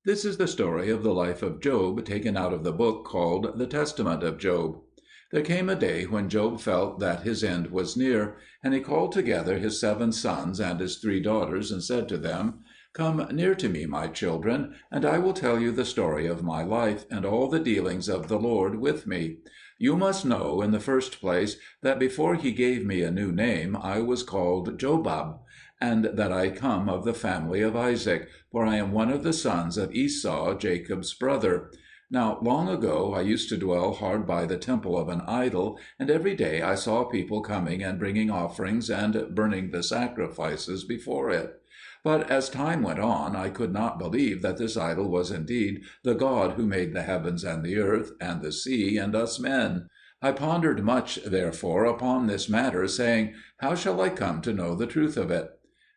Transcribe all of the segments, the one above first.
This is the story of the life of Job taken out of the book called The Testament of Job. There came a day when Job felt that his end was near, and he called together his 7 sons and his 3 daughters and said to them, "Come near to me, my children, and I will tell you the story of my life and all the dealings of the Lord with me. You must know, in the first place, that before he gave me a new name I was called Jobab, and that I come of the family of Isaac, for I am one of the sons of Esau, Jacob's brother. Now long ago I used to dwell hard by the temple of an idol, and every day I saw people coming and bringing offerings and burning the sacrifices before it. But as time went on, I could not believe that this idol was indeed the God who made the heavens and the earth, and the sea, and us men. I pondered much, therefore, upon this matter, saying, How shall I come to know the truth of it?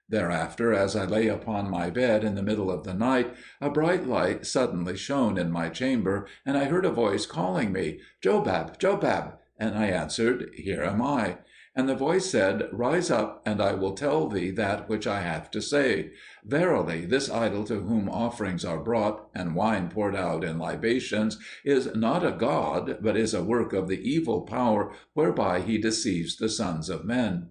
Thereafter, as I lay upon my bed in the middle of the night, a bright light suddenly shone in my chamber, and I heard a voice calling me, Jobab, Jobab! And I answered, Here am I. And the voice said, Rise up, and I will tell thee that which I have to say. Verily, this idol to whom offerings are brought, and wine poured out in libations, is not a god, but is a work of the evil power whereby he deceives the sons of men.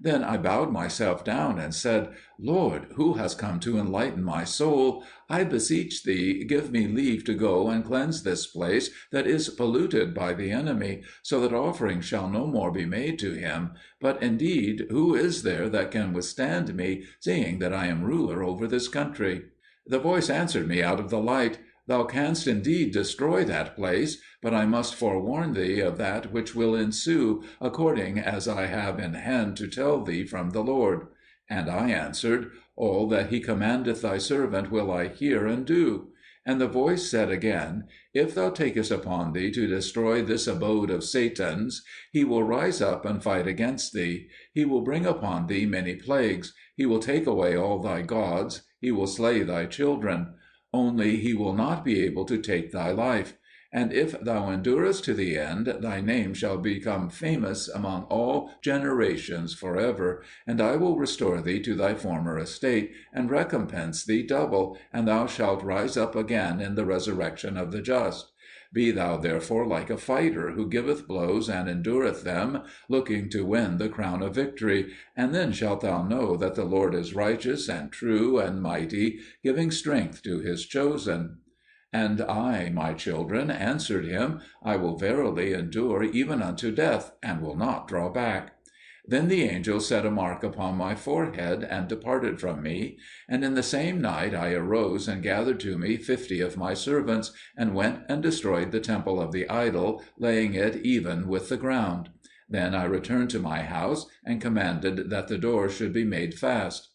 Then I bowed myself down and said, Lord, who has come to enlighten my soul? I beseech thee, give me leave to go and cleanse this place that is polluted by the enemy, so that offering shall no more be made to him. But indeed, who is there that can withstand me, seeing that I am ruler over this country? The voice answered me out of the light, Thou canst indeed destroy that place, but I must forewarn thee of that which will ensue, according as I have in hand to tell thee from the Lord. And I answered, All that he commandeth thy servant will I hear and do. And the voice said again, If thou takest upon thee to destroy this abode of Satan's, he will rise up and fight against thee. He will bring upon thee many plagues. He will take away all thy gods. He will slay thy children. Only he will not be able to take thy life. And if thou endurest to the end, thy name shall become famous among all generations forever. And I will restore thee to thy former estate, and recompense thee double, and thou shalt rise up again in the resurrection of the just. Be thou therefore like a fighter who giveth blows and endureth them, looking to win the crown of victory, and then shalt thou know that the Lord is righteous and true and mighty, giving strength to his chosen. And I, my children, answered him, I will verily endure even unto death, and will not draw back. Then the angel set a mark upon my forehead, and departed from me. And in the same night I arose, and gathered to me 50 of my servants, and went and destroyed the temple of the idol, laying it even with the ground. Then I returned to my house, and commanded that the doors should be made fast.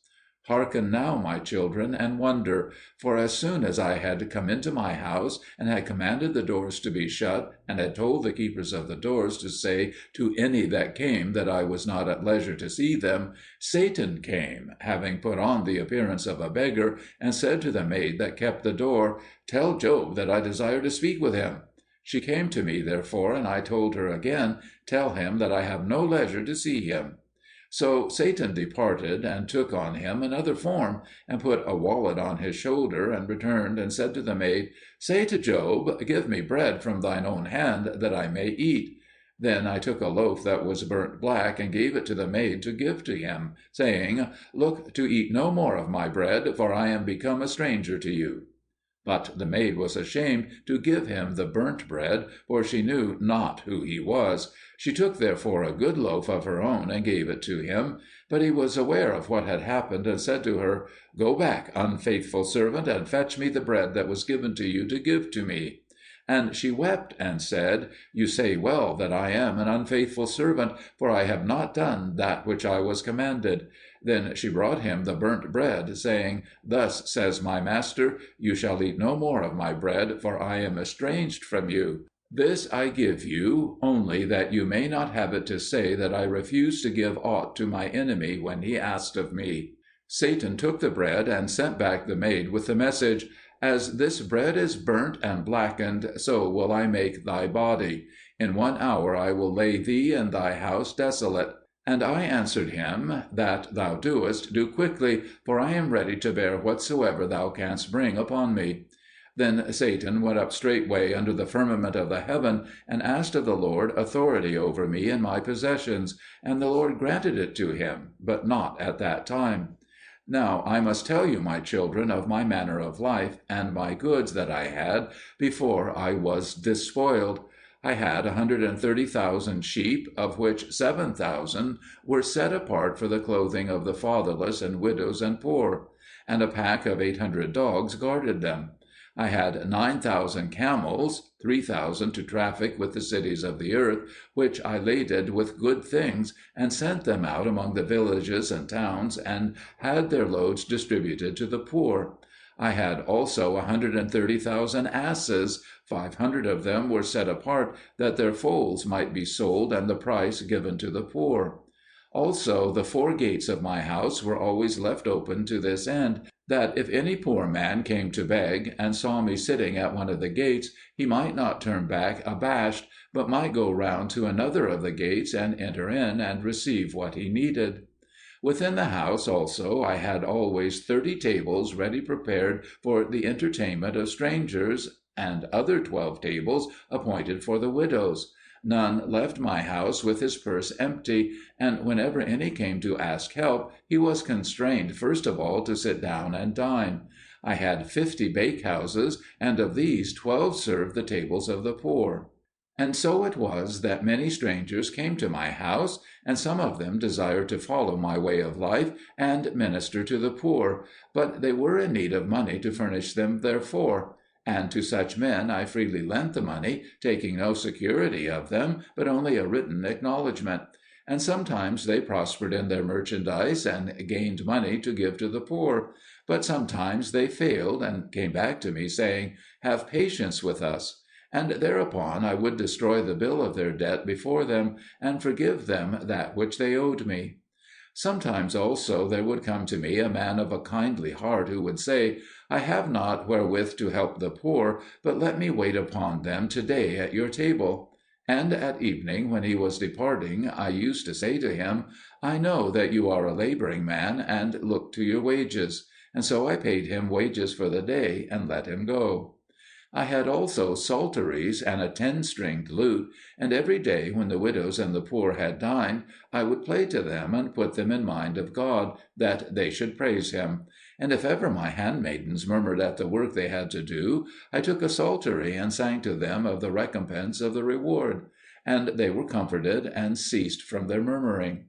Hearken now, my children, and wonder. For as soon as I had come into my house, and had commanded the doors to be shut, and had told the keepers of the doors to say to any that came that I was not at leisure to see them, Satan came, having put on the appearance of a beggar, and said to the maid that kept the door, Tell Job that I desire to speak with him. She came to me, therefore, and I told her again, Tell him that I have no leisure to see him. So Satan departed, and took on him another form, and put a wallet on his shoulder, and returned and said to the maid, Say to Job, Give me bread from thine own hand, that I may eat. Then I took a loaf that was burnt black, and gave it to the maid to give to him, saying, Look to eat no more of my bread, for I am become a stranger to you. But the maid was ashamed to give him the burnt bread, for she knew not who he was. She took therefore a good loaf of her own, and gave it to him. But he was aware of what had happened, and said to her, Go back, unfaithful servant, and fetch me the bread that was given to you to give to me. And she wept and said, You say well that I am an unfaithful servant, for I have not done that which I was commanded. Then she brought him the burnt bread, saying, Thus says my master, You shall eat no more of my bread, for I am estranged from you. This I give you, only that you may not have it to say that I refused to give aught to my enemy when he asked of me. Satan took the bread, and sent back the maid with the message, As this bread is burnt and blackened, so will I make thy body. In 1 hour I will lay thee and thy house desolate. And I answered him, That thou doest, do quickly, for I am ready to bear whatsoever thou canst bring upon me. Then Satan went up straightway under the firmament of the heaven, and asked of the Lord authority over me and my possessions, and the Lord granted it to him, but not at that time. Now I must tell you, my children, of my manner of life, and my goods that I had before I was despoiled. I had 130,000 sheep, of which 7,000 were set apart for the clothing of the fatherless and widows and poor, and a pack of 800 dogs guarded them. I had 9,000 camels, 3,000 to traffic with the cities of the earth, which I laded with good things, and sent them out among the villages and towns, and had their loads distributed to the poor. I had also 130,000 asses, 500 of them were set apart, that their foals might be sold and the price given to the poor. Also the 4 gates of my house were always left open to this end, that if any poor man came to beg, and saw me sitting at one of the gates, he might not turn back abashed, but might go round to another of the gates and enter in and receive what he needed. Within the house also I had always 30 tables ready prepared for the entertainment of strangers, and other 12 tables appointed for the widows. None left my house with his purse empty, and whenever any came to ask help, he was constrained first of all to sit down and dine. I had 50 bakehouses, and of these 12 served the tables of the poor. And so it was that many strangers came to my house, and some of them desired to follow my way of life and minister to the poor, but they were in need of money to furnish them therefor. And to such men I freely lent the money, taking no security of them, but only a written acknowledgment. And sometimes they prospered in their merchandise, and gained money to give to the poor. But sometimes they failed, and came back to me, saying, "Have patience with us." And thereupon I would destroy the bill of their debt before them, and forgive them that which they owed me. Sometimes also there would come to me a man of a kindly heart, who would say, "I have not wherewith to help the poor, but let me wait upon them to-day at your table." And at evening, when he was departing, I used to say to him, "I know that you are a labouring man, and look to your wages." And so I paid him wages for the day, and let him go. I had also psalteries and a 10-stringed lute, and every day when the widows and the poor had dined, I would play to them and put them in mind of God, that they should praise him. And if ever my handmaidens murmured at the work they had to do, I took a psaltery and sang to them of the recompense of the reward. And they were comforted and ceased from their murmuring.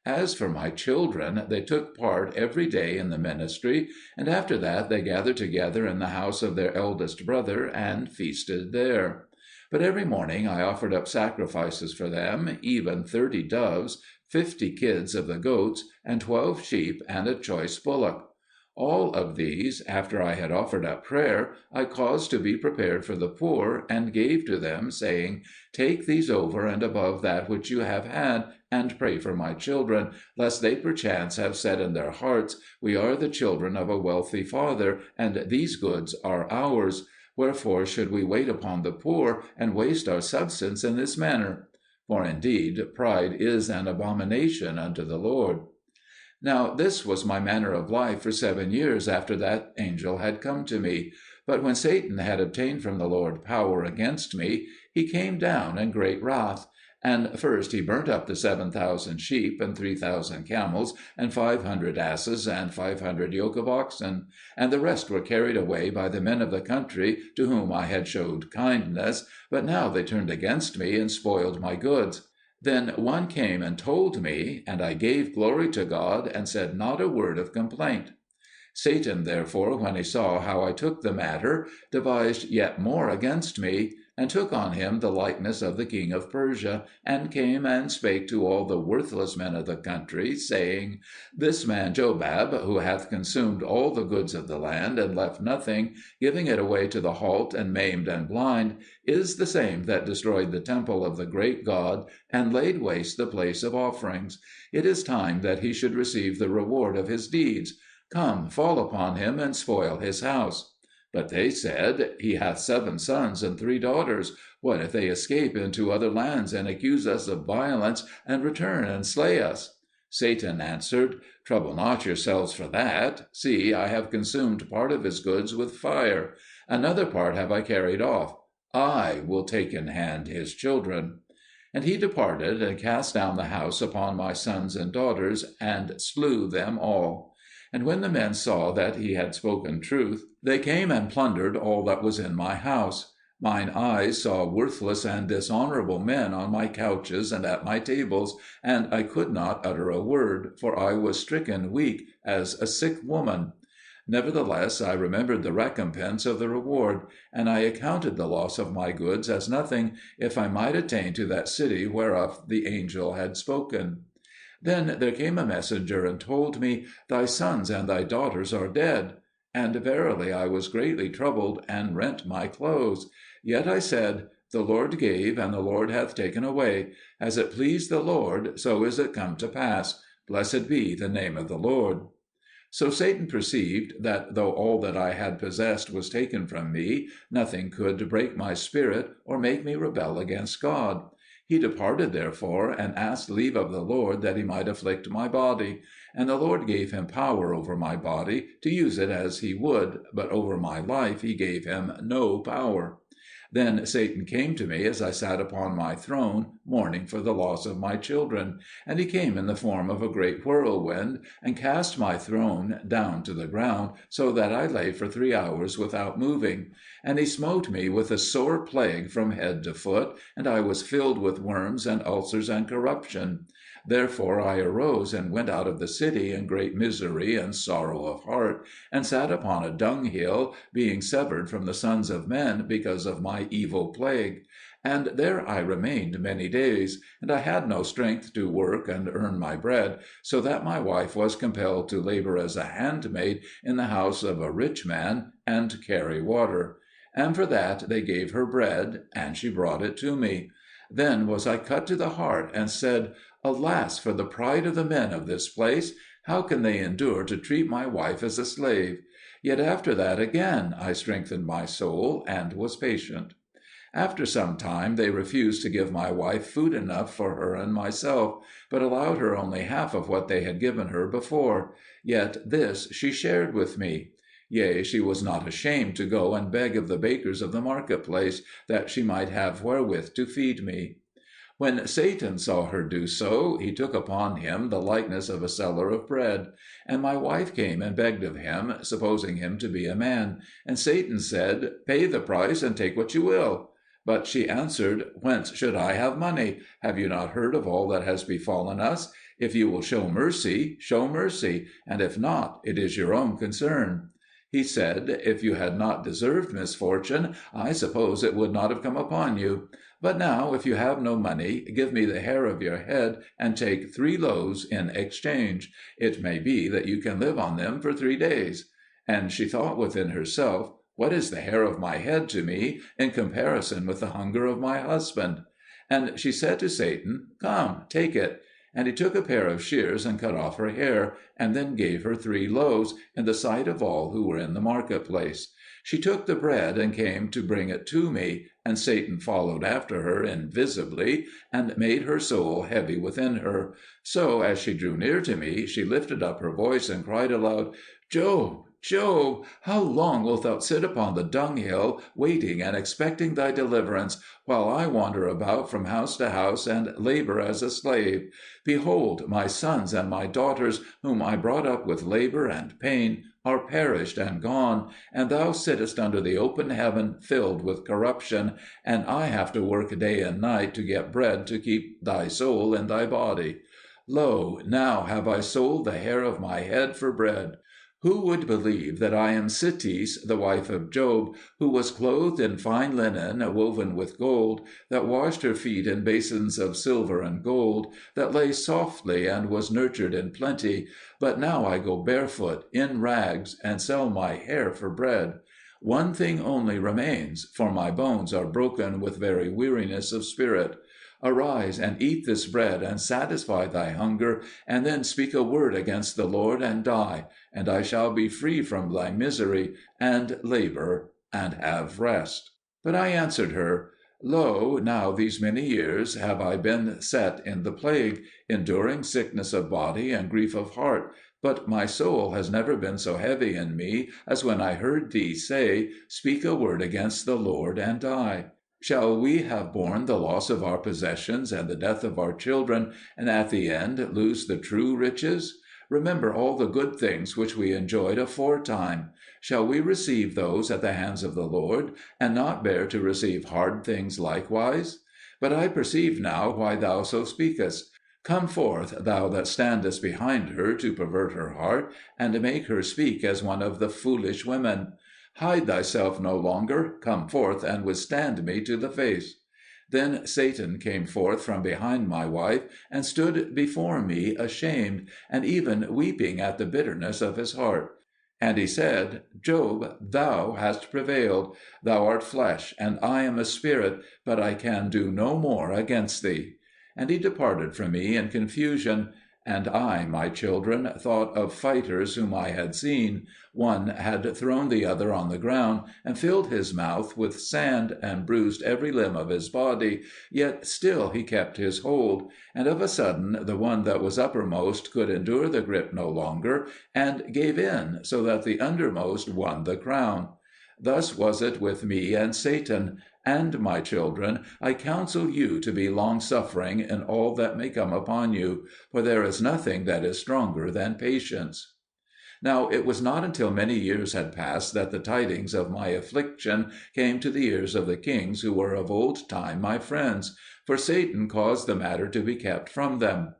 As for my children, they took part every day in the ministry, and after that they gathered together in the house of their eldest brother, and feasted there. But every morning I offered up sacrifices for them, even 30 doves, 50 kids of the goats, and 12 sheep, and a choice bullock. All of these, after I had offered up prayer, I caused to be prepared for the poor, and gave to them, saying, "Take these over and above that which you have had, and pray for my children, lest they perchance have said in their hearts, 'We are the children of a wealthy father, and these goods are ours. Wherefore should we wait upon the poor, and waste our substance in this manner?' For indeed pride is an abomination unto the Lord." Now this was my manner of life for 7 years after that angel had come to me. But when Satan had obtained from the Lord power against me, he came down in great wrath. And first he burnt up the 7,000 sheep, and 3,000 camels, and 500 asses, and 500 yoke of oxen. And the rest were carried away by the men of the country, to whom I had showed kindness, but now they turned against me, and spoiled my goods. Then one came and told me, and I gave glory to God, and said not a word of complaint. Satan therefore, when he saw how I took the matter, devised yet more against me, and took on him the likeness of the king of Persia, and came and spake to all the worthless men of the country, saying, "This man Jobab, who hath consumed all the goods of the land, and left nothing, giving it away to the halt and maimed and blind, is the same that destroyed the temple of the great God, and laid waste the place of offerings. It is time that he should receive the reward of his deeds. Come, fall upon him, and spoil his house." But they said, "He hath 7 sons and 3 daughters. What if they escape into other lands, and accuse us of violence, and return and slay us?" Satan answered, "Trouble not yourselves for that. See, I have consumed part of his goods with fire. Another part have I carried off. I will take in hand his children." And he departed, and cast down the house upon my sons and daughters, and slew them all. And when the men saw that he had spoken truth, they came and plundered all that was in my house. Mine eyes saw worthless and dishonourable men on my couches and at my tables, and I could not utter a word, for I was stricken weak as a sick woman. Nevertheless I remembered the recompense of the reward, and I accounted the loss of my goods as nothing, if I might attain to that city whereof the angel had spoken. Then there came a messenger and told me, "Thy sons and thy daughters are dead." And verily I was greatly troubled, and rent my clothes. Yet I said, "The Lord gave, and the Lord hath taken away. As it pleased the Lord, so is it come to pass. Blessed be the name of the Lord." So Satan perceived that though all that I had possessed was taken from me, nothing could break my spirit or make me rebel against God. He departed therefore, and asked leave of the Lord that he might afflict my body. And the Lord gave him power over my body, to use it as he would, but over my life he gave him no power. Then Satan came to me as I sat upon my throne, mourning for the loss of my children. And he came in the form of a great whirlwind, and cast my throne down to the ground, so that I lay for 3 hours without moving. And he smote me with a sore plague from head to foot, and I was filled with worms and ulcers and corruption. Therefore I arose and went out of the city in great misery and sorrow of heart, and sat upon a dunghill, being severed from the sons of men because of my evil plague. And there I remained many days, and I had no strength to work and earn my bread, so that my wife was compelled to labour as a handmaid in the house of a rich man, and carry water. And for that they gave her bread, and she brought it to me. Then was I cut to the heart, and said, "Alas for the pride of the men of this place! How can they endure to treat my wife as a slave?" Yet after that again I strengthened my soul, and was patient. After some time they refused to give my wife food enough for her and myself, but allowed her only half of what they had given her before. Yet this she shared with me. Yea, she was not ashamed to go and beg of the bakers of the marketplace, that she might have wherewith to feed me. When Satan saw her do so, he took upon him the likeness of a seller of bread. And my wife came and begged of him, supposing him to be a man. And Satan said, "Pay the price, and take what you will." But she answered, "Whence should I have money? Have you not heard of all that has befallen us? If you will show mercy, and if not, it is your own concern." He said, "If you had not deserved misfortune, I suppose it would not have come upon you. But now, if you have no money, give me the hair of your head, and take 3 loaves in exchange. It may be that you can live on them for 3 days." And she thought within herself, "What is the hair of my head to me in comparison with the hunger of my husband?" And she said to Satan, "Come, take it." And he took a pair of shears and cut off her hair, and then gave her 3 loaves, in the sight of all who were in the marketplace. She took the bread and came to bring it to me, and Satan followed after her invisibly, and made her soul heavy within her. So as she drew near to me, she lifted up her voice and cried aloud, "Job, Job, how long wilt thou sit upon the dunghill, waiting and expecting thy deliverance, while I wander about from house to house, and labour as a slave? Behold, my sons and my daughters, whom I brought up with labour and pain, are perished and gone, and thou sittest under the open heaven filled with corruption, and I have to work day and night to get bread to keep thy soul in thy body. Lo, now have I sold the hair of my head for bread. Who would believe that I am Citis, the wife of Job, who was clothed in fine linen woven with gold, that washed her feet in basins of silver and gold, that lay softly and was nurtured in plenty, but now I go barefoot, in rags, and sell my hair for bread. One thing only remains, for my bones are broken with very weariness of spirit. Arise and eat this bread, and satisfy thy hunger, and then speak a word against the Lord, and die, and I shall be free from thy misery, and labour, and have rest." But I answered her, Lo, now these many years have I been set in the plague, enduring sickness of body and grief of heart, but my soul has never been so heavy in me as when I heard thee say, Speak a word against the Lord and die. Shall we have borne the loss of our possessions and the death of our children, and at the end lose the true riches? Remember all the good things which we enjoyed aforetime. Shall we receive those at the hands of the Lord, and not bear to receive hard things likewise? But I perceive now why thou so speakest. Come forth, thou that standest behind her to pervert her heart, and make her speak as one of the foolish women. Hide thyself no longer, come forth and withstand me to the face. Then Satan came forth from behind my wife, and stood before me ashamed, and even weeping at the bitterness of his heart. And he said, Job, thou hast prevailed. Thou art flesh, and I am a spirit, but I can do no more against thee. And he departed from me in confusion. And I, my children, thought of fighters whom I had seen. One had thrown the other on the ground, and filled his mouth with sand, and bruised every limb of his body, yet still he kept his hold. And of a sudden the one that was uppermost could endure the grip no longer, and gave in, so that the undermost won the crown. Thus was it with me and Satan. And, my children, I counsel you to be long-suffering in all that may come upon you, for there is nothing that is stronger than patience. Now it was not until many years had passed that the tidings of my affliction came to the ears of the kings who were of old time my friends, for Satan caused the matter to be kept from them.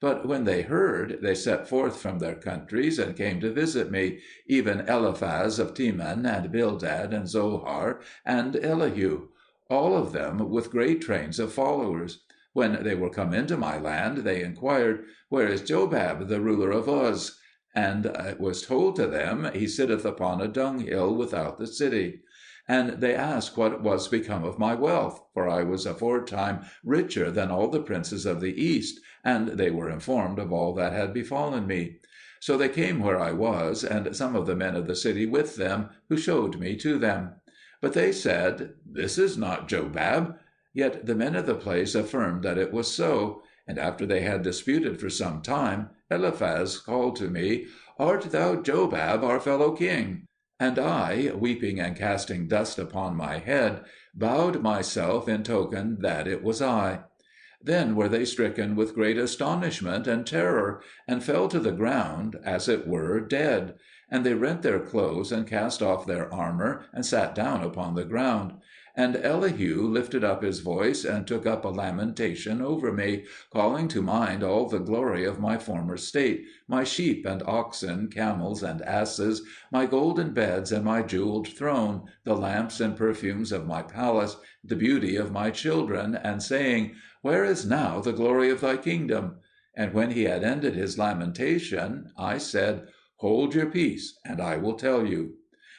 But when they heard, they set forth from their countries and came to visit me, even Eliphaz of Teman, and Bildad, and Zohar, and Elihu, all of them with great trains of followers. When they were come into my land, they inquired, Where is Jobab, the ruler of Uz? And it was told to them, He sitteth upon a dunghill without the city. And they asked what was become of my wealth, for I was aforetime richer than all the princes of the east, and they were informed of all that had befallen me. So they came where I was, and some of the men of the city with them, who showed me to them. But they said, This is not Jobab. Yet the men of the place affirmed that it was so. And after they had disputed for some time, Eliphaz called to me, Art thou Jobab, our fellow king? And I, weeping and casting dust upon my head, bowed myself in token that it was I. Then were they stricken with great astonishment and terror, and fell to the ground, as it were dead. And they rent their clothes, and cast off their armour, and sat down upon the ground. And Elihu lifted up his voice, and took up a lamentation over me, calling to mind all the glory of my former state, my sheep and oxen, camels and asses, my golden beds and my jewelled throne, the lamps and perfumes of my palace, the beauty of my children, and saying, Where is now the glory of thy kingdom? And when he had ended his lamentation, I said, Hold your peace, and I will tell you.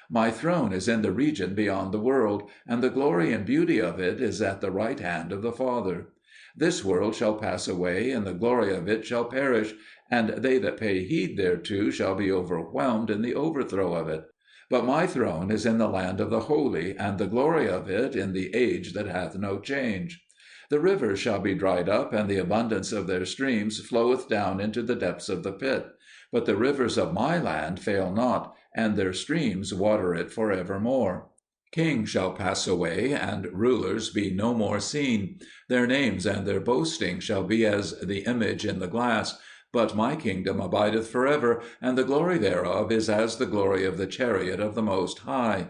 My throne is in the region beyond the world, and the glory and beauty of it is at the right hand of the Father. This world shall pass away, and the glory of it shall perish, and they that pay heed thereto shall be overwhelmed in the overthrow of it. But my throne is in the land of the holy, and the glory of it in the age that hath no change. The rivers shall be dried up, and the abundance of their streams floweth down into the depths of the pit. But the rivers of my land fail not, and their streams water it for evermore. Kings shall pass away, and rulers be no more seen. Their names and their boasting shall be as the image in the glass. But my kingdom abideth forever, and the glory thereof is as the glory of the chariot of the Most High.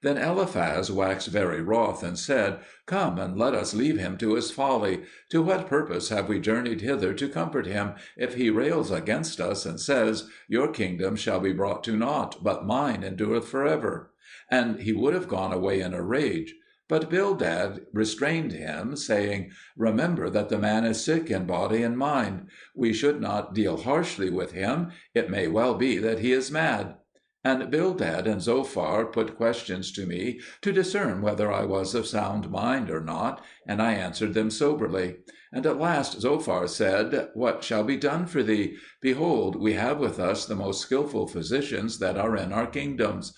Then Eliphaz waxed very wroth, and said, Come, and let us leave him to his folly. To what purpose have we journeyed hither to comfort him, if he rails against us, and says, Your kingdom shall be brought to naught, but mine endureth forever? And he would have gone away in a rage. But Bildad restrained him, saying, Remember that the man is sick in body and mind. We should not deal harshly with him. It may well be that he is mad. And Bildad and Zophar put questions to me to discern whether I was of sound mind or not, and I answered them soberly. And at last Zophar said, What shall be done for thee? Behold, we have with us the most skillful physicians that are in our kingdoms.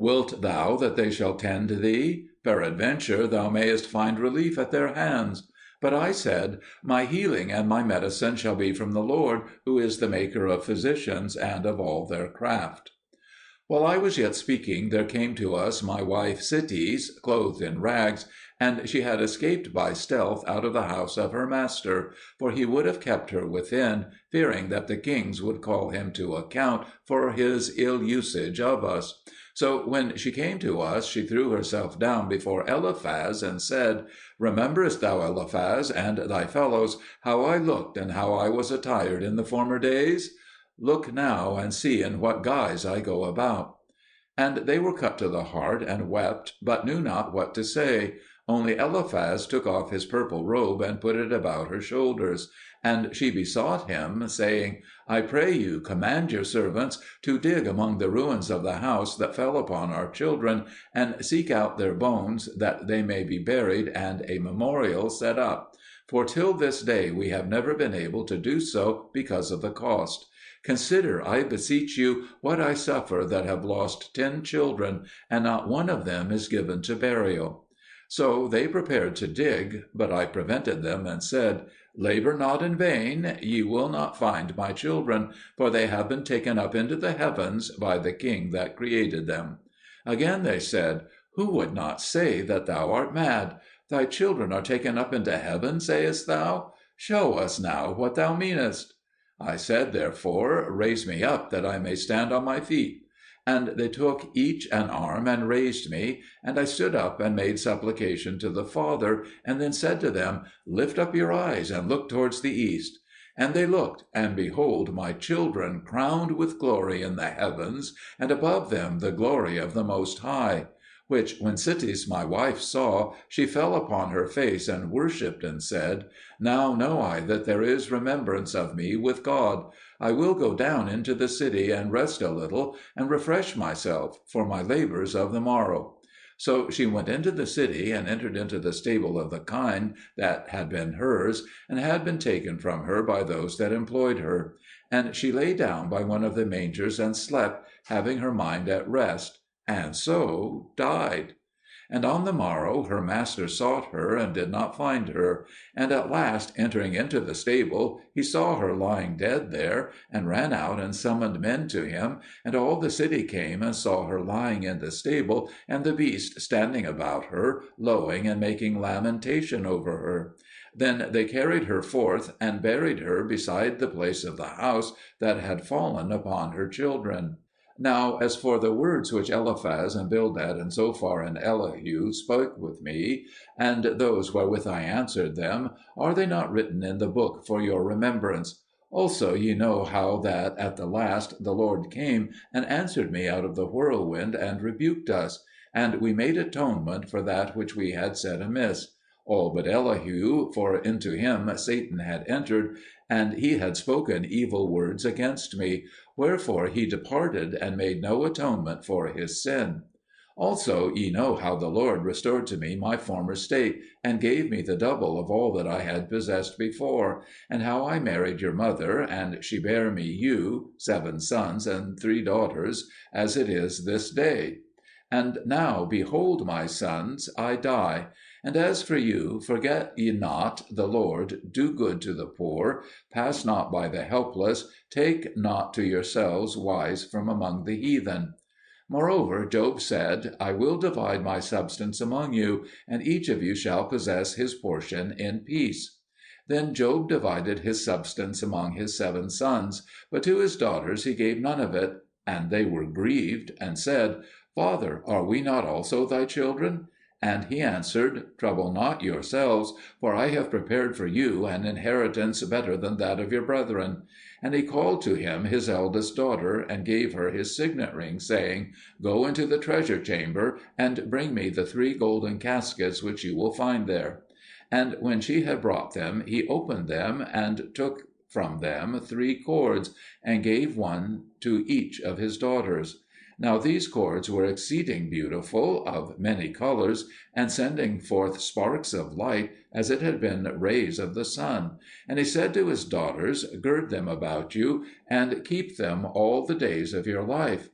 Wilt thou that they shall tend thee? Peradventure thou mayest find relief at their hands. But I said, My healing and my medicine shall be from the Lord, who is the maker of physicians and of all their craft. While I was yet speaking, there came to us my wife Sitis, clothed in rags, and she had escaped by stealth out of the house of her master, for he would have kept her within, fearing that the kings would call him to account for his ill usage of us. So when she came to us, she threw herself down before Eliphaz and said, Rememberest thou, Eliphaz, and thy fellows, how I looked and how I was attired in the former days? Look now and see in what guise I go about. And they were cut to the heart and wept, but knew not what to say. Only Eliphaz took off his purple robe and put it about her shoulders. And she besought him, saying, I pray you, command your servants to dig among the ruins of the house that fell upon our children, and seek out their bones, that they may be buried and a memorial set up. For till this day we have never been able to do so because of the cost. Consider, I beseech you, what I suffer that have lost 10 children, and not one of them is given to burial. So they prepared to dig, but I prevented them and said, Labour not in vain, ye will not find my children, for they have been taken up into the heavens by the King that created them. Again they said, Who would not say that thou art mad? Thy children are taken up into heaven, sayest thou? Show us now what thou meanest. I said, therefore, Raise me up, that I may stand on my feet. And they took each an arm and raised me, and I stood up and made supplication to the Father, and then said to them, Lift up your eyes and look towards the east. And they looked, and behold, my children crowned with glory in the heavens, and above them the glory of the Most High. Which when Sitis my wife saw, she fell upon her face and worshipped, and said, Now know I that there is remembrance of me with God. I will go down into the city and rest a little, and refresh myself, for my labours of the morrow. So she went into the city, and entered into the stable of the kine that had been hers, and had been taken from her by those that employed her. And she lay down by one of the mangers and slept, having her mind at rest, and so died. And on the morrow her master sought her, and did not find her. And at last, entering into the stable, he saw her lying dead there, and ran out and summoned men to him. And all the city came and saw her lying in the stable, and the beast standing about her, lowing and making lamentation over her. Then they carried her forth, and buried her beside the place of the house that had fallen upon her children. Now as for the words which Eliphaz and Bildad and Zophar and Elephu spoke with me, and those wherewith I answered them, are they not written in the book for your remembrance? Also ye know how that at the last the Lord came and answered me out of the whirlwind, and rebuked us; and we made atonement for that which we had said amiss. All but Elephu, for into him Satan had entered, and he had spoken evil words against me; wherefore he departed, and made no atonement for his sin. Also ye know how the Lord restored to me my former state, and gave me the double of all that I had possessed before; and how I married your mother, and she bare me you, 7 sons and 3 daughters, as it is this day. And now, behold, my sons, I die. And as for you, forget ye not the Lord, do good to the poor, pass not by the helpless, take not to yourselves wives from among the heathen. Moreover, Job said, I will divide my substance among you, and each of you shall possess his portion in peace. Then Job divided his substance among his 7 sons, but to his daughters he gave none of it. And they were grieved, and said, Father, are we not also thy children? And he answered, Trouble not yourselves, for I have prepared for you an inheritance better than that of your brethren. And he called to him his eldest daughter, and gave her his signet ring, saying, Go into the treasure chamber, and bring me the 3 golden caskets which you will find there. And when she had brought them, he opened them, and took from them 3 cords, and gave one to each of his daughters. Now these cords were exceeding beautiful, of many colours, and sending forth sparks of light, as it had been rays of the sun. And he said to his daughters, Gird them about you, and keep them all the days of your life.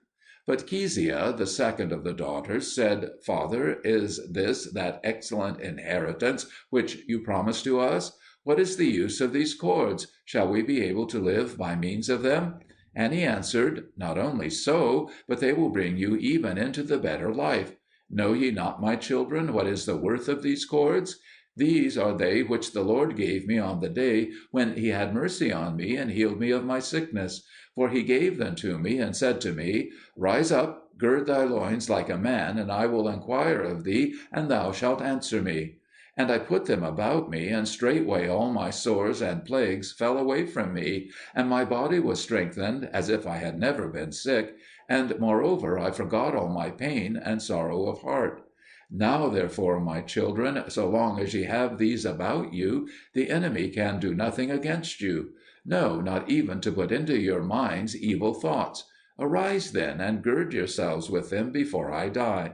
But Kezia, the second of the daughters, said, "Father, is this that excellent inheritance which you promised to us? What is the use of these cords? Shall we be able to live by means of them?" And he answered, "Not only so, but they will bring you even into the better life. Know ye not, my children, what is the worth of these cords? These are they which the Lord gave me on the day when he had mercy on me and healed me of my sickness. For he gave them to me and said to me, 'Rise up, gird thy loins like a man, and I will inquire of thee, and thou shalt answer me.' And I put them about me, and straightway all my sores and plagues fell away from me, and my body was strengthened as if I had never been sick, and moreover I forgot all my pain and sorrow of heart. Now therefore, my children, so long as ye have these about you, the enemy can do nothing against you; no, not even to put into your minds evil thoughts. Arise then, and gird yourselves with them before I die."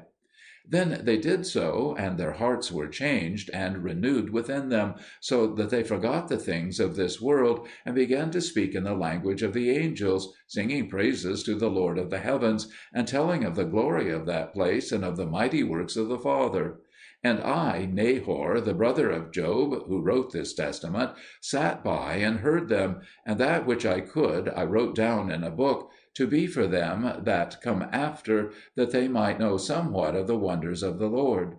Then they did so, and their hearts were changed and renewed within them, so that they forgot the things of this world, and began to speak in the language of the angels, singing praises to the Lord of the heavens, and telling of the glory of that place and of the mighty works of the Father. And I, Nayhor, the brother of Job, who wrote this testament, sat by and heard them, and that which I could I wrote down in a book, to be for them that come after, that they might know somewhat of the wonders of the Lord.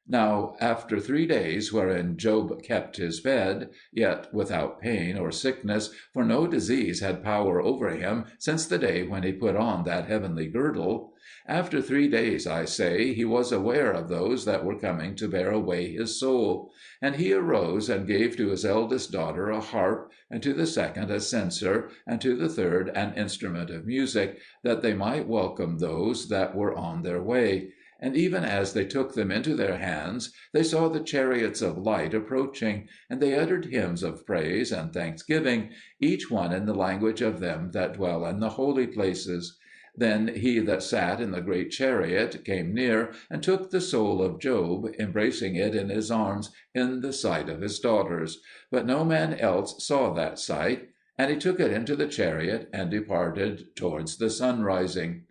Now after 3 days wherein Job kept his bed, yet without pain or sickness, for no disease had power over him since the day when he put on that heavenly girdle, after 3 days, I say, he was aware of those that were coming to bear away his soul. And he arose and gave to his eldest daughter a harp, and to the second a censer, and to the third an instrument of music, that they might welcome those that were on their way. And even as they took them into their hands, they saw the chariots of light approaching, and they uttered hymns of praise and thanksgiving, each one in the language of them that dwell in the holy places. Then he that sat in the great chariot came near, and took the soul of Job, embracing it in his arms in the sight of his daughters. But no man else saw that sight. And he took it into the chariot, and departed towards the sunrising.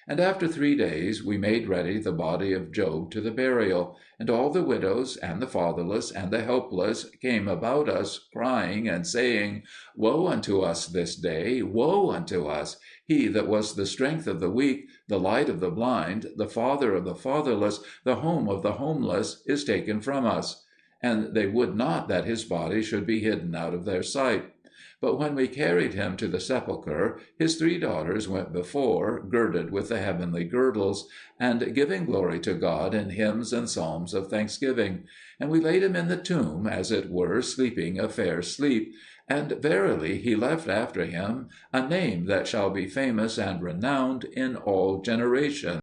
And after 3 days we made ready the body of Job to the burial. And all the widows, and the fatherless, and the helpless came about us, crying and saying, "Woe unto us this day! Woe unto us! He that was the strength of the weak, the light of the blind, the father of the fatherless, the home of the homeless, is taken from us." And they would not that his body should be hidden out of their sight. But when we carried him to the sepulchre, his 3 daughters went before, girded with the heavenly girdles, and giving glory to God in hymns and psalms of thanksgiving. And we laid him in the tomb, as it were, sleeping a fair sleep. And verily he left after him a name that shall be famous and renowned in all generations.